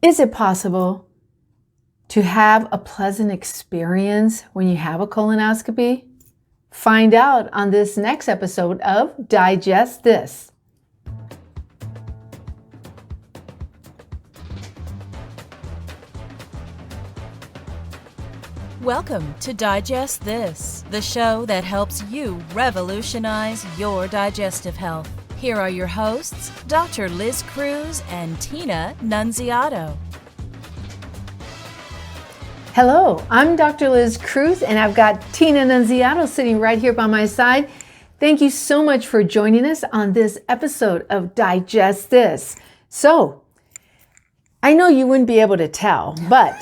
Is it possible to have a pleasant experience when you have a colonoscopy? Find out on this next episode of Digest This. Welcome to Digest This, the show that helps you revolutionize your digestive health. Here are your hosts, Dr. Liz Cruz and Tina Nunziato. Hello, I'm Dr. Liz Cruz, and I've got Tina Nunziato sitting right here by my side. Thank you so much for joining us on this episode of Digest This. So, I know you wouldn't be able to tell, but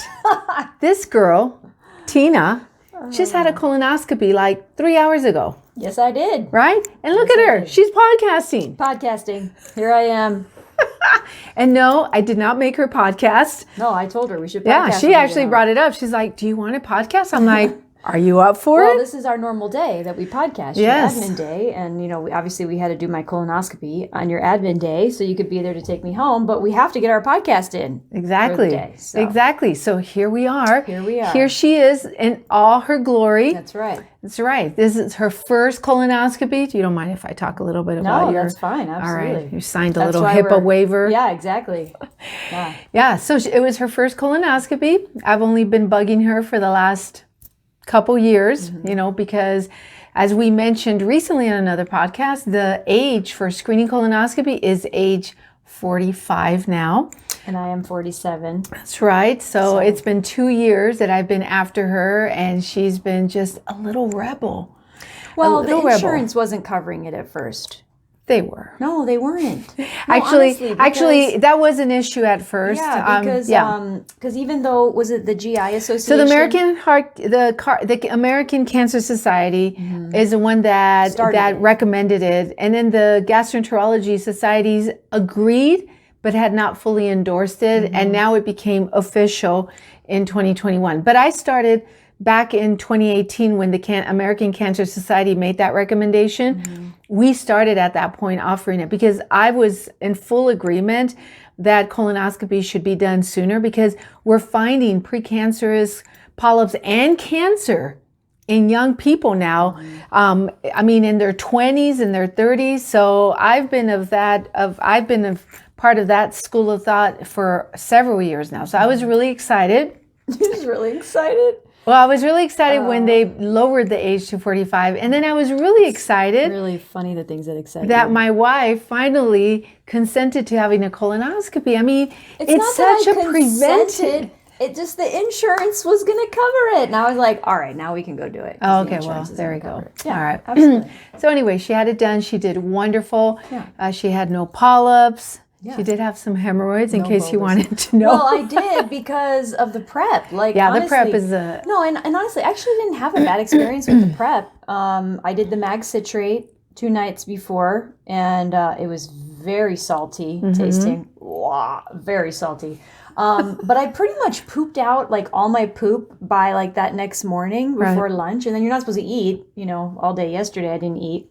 this girl, Tina, just had a colonoscopy like 3 hours ago. Yes, I did. Right? And look at her. She's podcasting. Podcasting. Here I am. And no, I did not make her podcast. No, I told her we should podcast. Yeah, she actually brought it up. She's like, do you want a podcast? I'm like, are you up for it? Well, this is our normal day that we podcast. Yes. Your admin day. And, you know, obviously we had to do my colonoscopy on your admin day so you could be there to take me home. But we have to get our podcast in. Exactly. For the day, so. Exactly. So here we are. Here we are. Here she is in all her glory. That's right. That's right. This is her first colonoscopy. You don't mind if I talk a little bit about your... No, that's fine. Absolutely. All right. You signed a little HIPAA waiver. Yeah, exactly. Yeah. Yeah. So it was her first colonoscopy. I've only been bugging her for the last couple years, you know, because as we mentioned recently on another podcast, the age for screening colonoscopy is age 45 now. And I am 47. That's right. So it's been 2 years that I've been after her, and she's been just a little rebel. Well, the insurance wasn't covering it at first. They were. No, they weren't. No, actually, that was an issue at first. Yeah, because even though, was it the GI Association? So the American Cancer Society is the one that recommended it, and then the Gastroenterology Societies agreed, but had not fully endorsed it, and now it became official in 2021. But I started back in 2018 when the American Cancer Society made that recommendation. We started at that point offering it because I was in full agreement that colonoscopy should be done sooner because we're finding precancerous polyps and cancer in young people now. I mean, in their 20s and their 30s. So I've been part of that school of thought for several years now. So I was really excited. You was really excited? Well, I was really excited when they lowered the age to 45. And then I was really excited. Really funny the things that excite that you. My wife finally consented to having a colonoscopy. I mean, it's such a preventive. It just, the insurance was going to cover it. And I was like, all right, now we can go do it. Oh, okay, well, there we go. Yeah, all right. Absolutely. So anyway, she had it done. She did wonderful. Yeah. She had no polyps. Yeah. She did have some hemorrhoids in case you wanted to know. Well, I did because of the prep. Like, yeah, honestly, the prep is a... No, and honestly, I actually didn't have a bad experience with the prep. I did the mag citrate 2 nights before, and it was very salty tasting. Wow, very salty. But I pretty much pooped out like all my poop by like that next morning before lunch. And then you're not supposed to eat, you know, all day yesterday I didn't eat.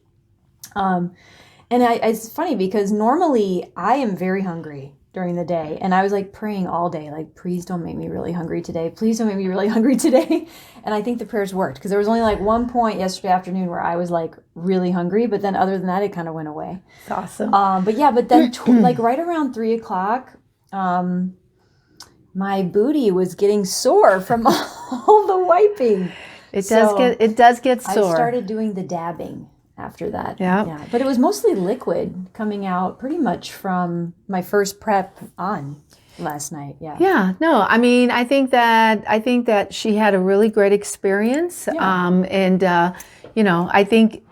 And it's funny because normally I am very hungry during the day. And I was like praying all day, like, please don't make me really hungry today. Please don't make me really hungry today. And I think the prayers worked because there was only like one point yesterday afternoon where I was like really hungry. But then other than that, it kind of went away. That's awesome. But then like right around 3 o'clock, my booty was getting sore from all the wiping. It does get sore. I started doing the dabbing after that. Yeah. But it was mostly liquid coming out pretty much from my first prep on last night. Yeah. Yeah. No, I mean, I think that she had a really great experience. Yeah. You know, I think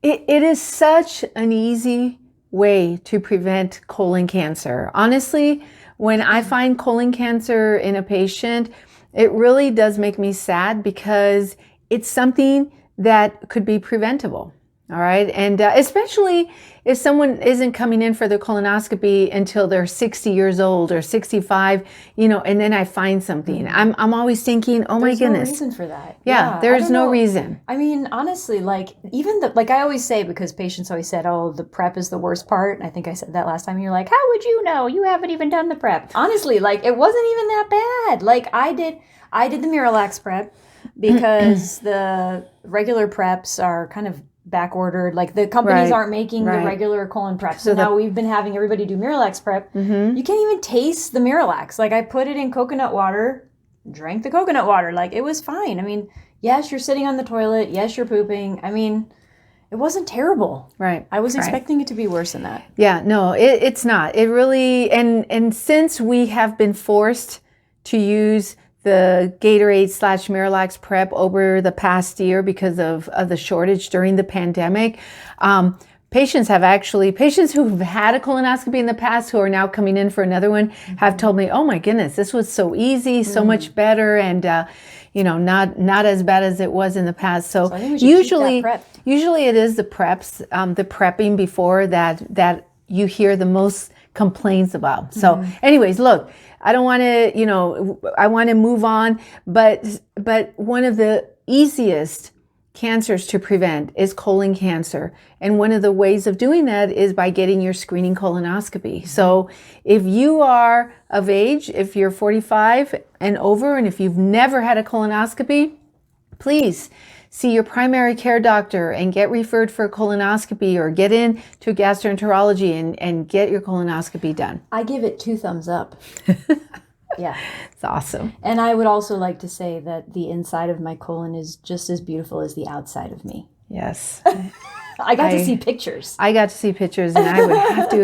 it is such an easy way to prevent colon cancer. Honestly, when I find colon cancer in a patient, it really does make me sad because it's something that could be preventable. All right. And especially if someone isn't coming in for their colonoscopy until they're 60 years old or 65, and then I find something. I'm always thinking, oh my goodness. There's no reason for that. Yeah, there's no reason. I mean, honestly, like I always say, because patients always said, oh, the prep is the worst part. And I think I said that last time. You're like, how would you know? You haven't even done the prep. Honestly, like it wasn't even that bad. Like I did the Miralax prep because the regular preps are kind of back ordered. Like the companies aren't making the regular colon prep. So now we've been having everybody do Miralax prep. You can't even taste the Miralax. Like I put it in coconut water, drank the coconut water. Like it was fine. I mean, yes, you're sitting on the toilet. Yes, you're pooping. I mean, it wasn't terrible. Right. I was expecting it to be worse than that. Yeah, no, it's not. It really, and since we have been forced to use the Gatorade / Miralax prep over the past year because of the shortage during the pandemic. Patients who've had a colonoscopy in the past who are now coming in for another one have told me, oh my goodness, this was so easy, so much better, and not as bad as it was in the past. So I think we should keep that prep. Usually it is the preps, the prepping before that you hear the most complaints about. So anyways, look, I don't want to, I want to move on, but one of the easiest cancers to prevent is colon cancer. And one of the ways of doing that is by getting your screening colonoscopy. So if you are of age, if you're 45 and over, and if you've never had a colonoscopy, please see your primary care doctor and get referred for a colonoscopy, or get in to gastroenterology and get your colonoscopy done. I give it 2 thumbs up. Yeah. It's awesome. And I would also like to say that the inside of my colon is just as beautiful as the outside of me. Yes. I got to see pictures. I got to see pictures, and I would have to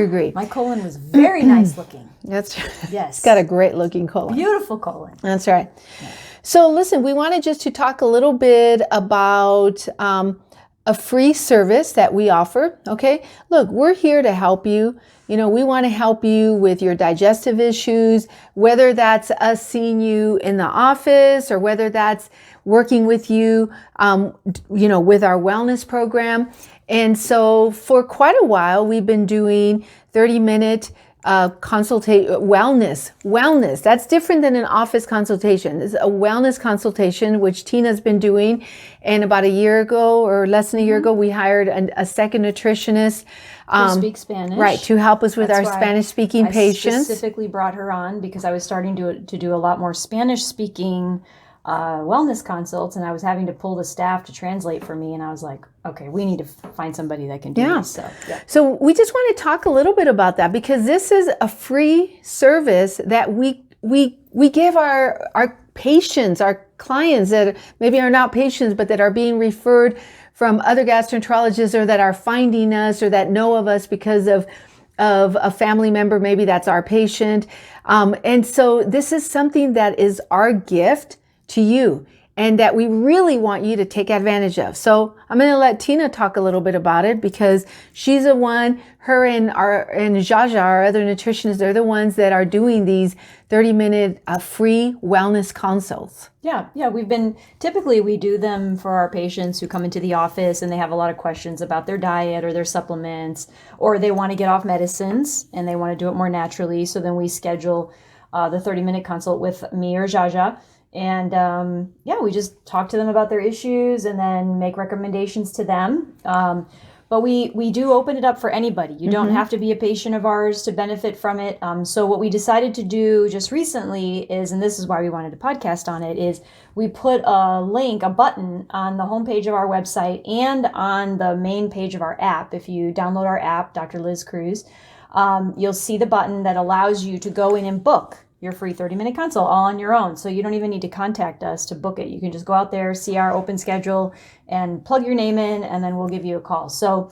agree. My colon was very nice looking. Yes. It's got a great looking colon. Beautiful colon. That's right. Yeah. So listen, we wanted just to talk a little bit about a free service that we offer. Okay. Look, we're here to help you. We want to help you with your digestive issues, whether that's us seeing you in the office or whether that's working with you, with our wellness program. And so for quite a while, we've been doing 30-minute wellness. That's different than an office consultation. It's a wellness consultation, which Tina's been doing. And about a year ago, or less than a year ago, we hired a second nutritionist. Who speaks Spanish. Right, to help us with our Spanish-speaking patients. I specifically brought her on because I was starting to do a lot more Spanish-speaking wellness consults, and I was having to pull the staff to translate for me, and I was like, okay, we need to find somebody that can do this. So we just want to talk a little bit about that, because this is a free service that we give our patients, our clients that maybe are not patients, but that are being referred from other gastroenterologists, or that are finding us, or that know of us because of a family member, maybe that's our patient. And so this is something that is our gift to you, and that we really want you to take advantage of. So I'm going to let Tina talk a little bit about it, because she's the one, her and Jaja, our other nutritionist, they're the ones that are doing these 30-minute free wellness consults. Yeah. Typically we do them for our patients who come into the office and they have a lot of questions about their diet or their supplements, or they want to get off medicines and they want to do it more naturally. So then we schedule the 30-minute consult with me or Jaja. And we just talk to them about their issues and then make recommendations to them. But we do open it up for anybody. You don't have to be a patient of ours to benefit from it. So what we decided to do just recently is, and this is why we wanted to podcast on it, is we put a button on the homepage of our website and on the main page of our app. If you download our app, Dr. Liz Cruz, you'll see the button that allows you to go in and book your free 30-minute consult all on your own. So you don't even need to contact us to book it. You can just go out there, see our open schedule, and plug your name in, and then we'll give you a call. So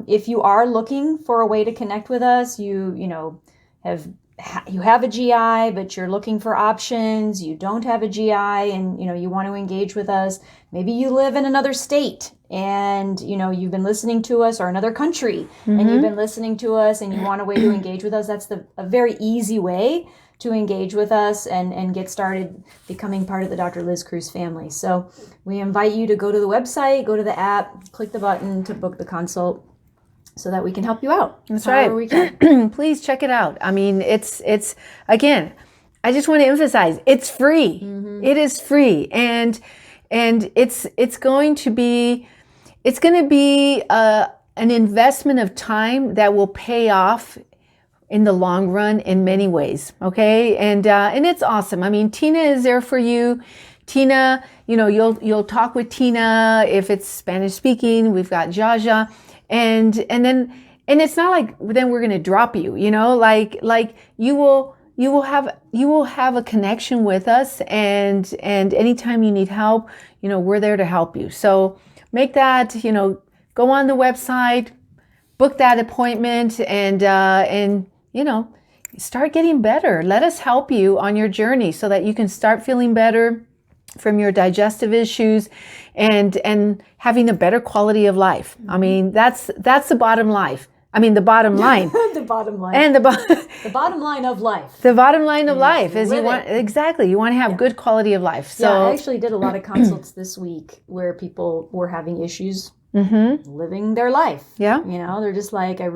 if you are looking for a way to connect with us, you have a GI, but you're looking for options, you don't have a GI, and you want to engage with us. Maybe you live in another state and you've been listening to us, or another country, and you've been listening to us, and you want a way to engage with us, that's a very easy way to engage with us and get started becoming part of the Dr. Liz Cruz family. So we invite you to go to the website, go to the app, click the button to book the consult, so that we can help you out. That's right. We can. Please check it out. I mean, it's again, I just want to emphasize, it's free. It is free, and it's going to be an investment of time that will pay off in the long run in many ways. Okay. And it's awesome. I mean, Tina is there for you. Tina, you'll talk with Tina if it's Spanish speaking. We've got Jaja, and it's not like then we're going to drop you, like you will have a connection with us, and anytime you need help, we're there to help you. So make that, go on the website, book that appointment, and start getting better. Let us help you on your journey so that you can start feeling better from your digestive issues and having a better quality of life. I mean, that's the bottom line. I mean, the bottom line. The bottom line. And the bottom line of life. The bottom line of life is you want to have good quality of life. So I actually did a lot of consults this week where people were having issues living their life. Yeah. They're just like, I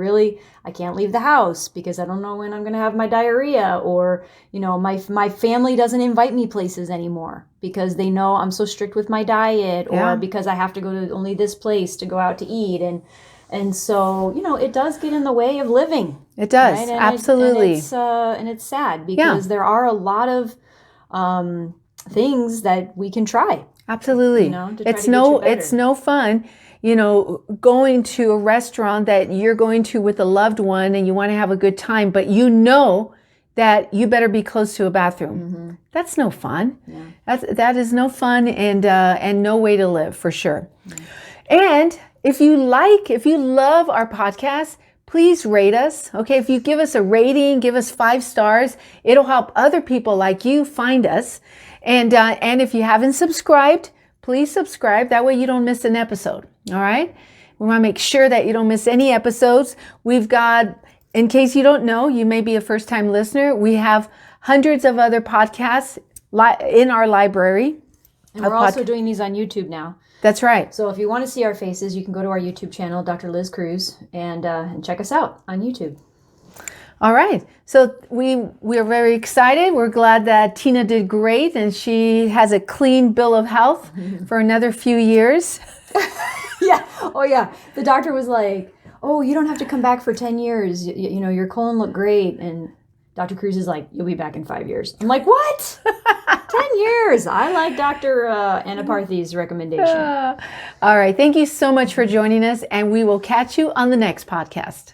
can't leave the house because I don't know when I'm going to have my diarrhea, or, my family doesn't invite me places anymore because they know I'm so strict with my diet, or because I have to go to only this place to go out to eat. And so, it does get in the way of living. It does. Right? Absolutely. And it's sad because there are a lot of things that we can try. Absolutely. It's no fun, going to a restaurant that you're going to with a loved one and you want to have a good time, but that you better be close to a bathroom. That's no fun. Yeah. That is no fun, and no way to live, for sure. And if you love our podcast, please rate us. Okay. If you give us a rating, give us 5 stars, it'll help other people like you find us. And if you haven't subscribed, please subscribe. That way you don't miss an episode. All right. We want to make sure that you don't miss any episodes. We've got, in case you don't know, you may be a first time listener, we have hundreds of other podcasts in our library. And we're also doing these on YouTube now. That's right. So if you want to see our faces, you can go to our YouTube channel, Dr. Liz Cruz, and check us out on YouTube. All right. So we're very excited. We're glad that Tina did great, and she has a clean bill of health for another few years. Yeah. Oh, yeah. The doctor was like, "Oh, you don't have to come back for 10 years. Your colon looked great." And Dr. Cruz is like, "You'll be back in 5 years." I'm like, "What? 10 years? I like Dr. Anaparthy's recommendation." All right. Thank you so much for joining us, and we will catch you on the next podcast.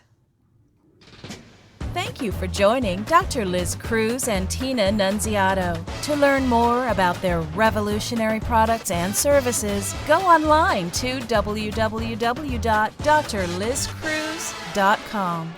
Thank you for joining Dr. Liz Cruz and Tina Nunziato. To learn more about their revolutionary products and services, go online to www.drlizcruz.com.